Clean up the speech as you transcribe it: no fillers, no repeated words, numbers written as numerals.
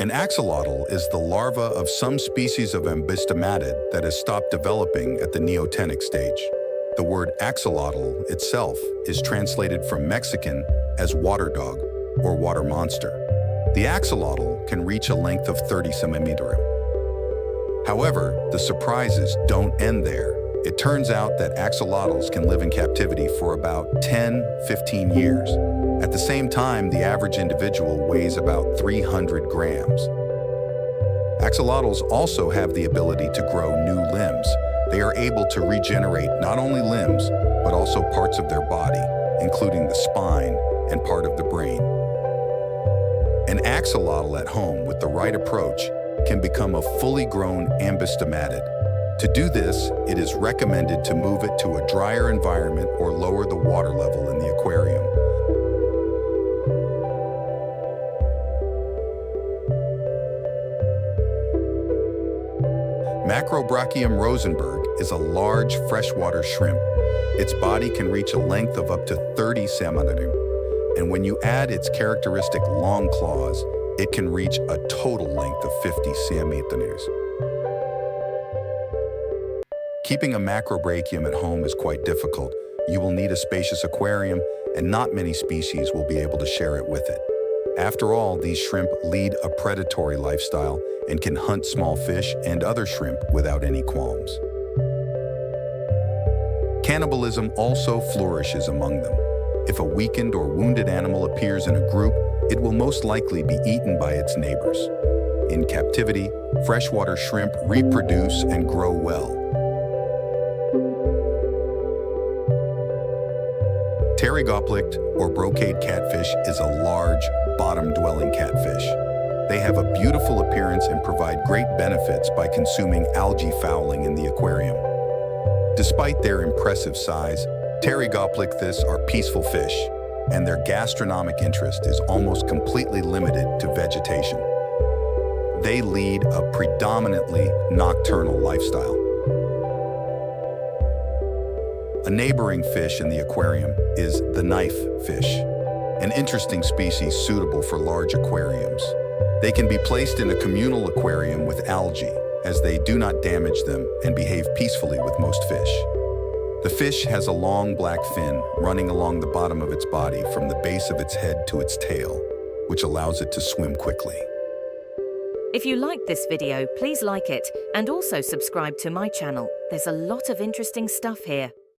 An axolotl is the larva of some species of ambistomatid that has stopped developing at the neotenic stage. The word axolotl itself is translated from Mexican as water dog or water monster. The axolotl can reach a length of 30 centimeters. However, the surprises don't end there. It turns out that axolotls can live in captivity for about 10-15 years. At the same time, the average individual weighs about 300 grams. Axolotls also have the ability to grow new limbs. They are able to regenerate not only limbs, but also parts of their body, including the spine and part of the brain. An axolotl at home with the right approach can become a fully grown ambistomatid. To do this, it is recommended to move it to a drier environment or lower the water level in the aquarium. Macrobrachium Rosenberg is a large freshwater shrimp. Its body can reach a length of up to 30 centimeters, and when you add its characteristic long claws, it can reach a total length of 50 centimeters. Keeping a macrobrachium at home is quite difficult. You will need a spacious aquarium, and not many species will be able to share it with it. After all, these shrimp lead a predatory lifestyle and can hunt small fish and other shrimp without any qualms. Cannibalism also flourishes among them. If a weakened or wounded animal appears in a group, it will most likely be eaten by its neighbors. In captivity, freshwater shrimp reproduce and grow well. Pterygoplicht, or brocade catfish, is a large, bottom-dwelling catfish. They have a beautiful appearance and provide great benefits by consuming algae fouling in the aquarium. Despite their impressive size, Pterygoplichths are peaceful fish, and their gastronomic interest is almost completely limited to vegetation. They lead a predominantly nocturnal lifestyle. A neighboring fish in the aquarium is the knife fish, an interesting species suitable for large aquariums. They can be placed in a communal aquarium with algae, as they do not damage them and behave peacefully with most fish. The fish has a long black fin running along the bottom of its body from the base of its head to its tail, which allows it to swim quickly. If you liked this video, please like it and also subscribe to my channel. There's a lot of interesting stuff here.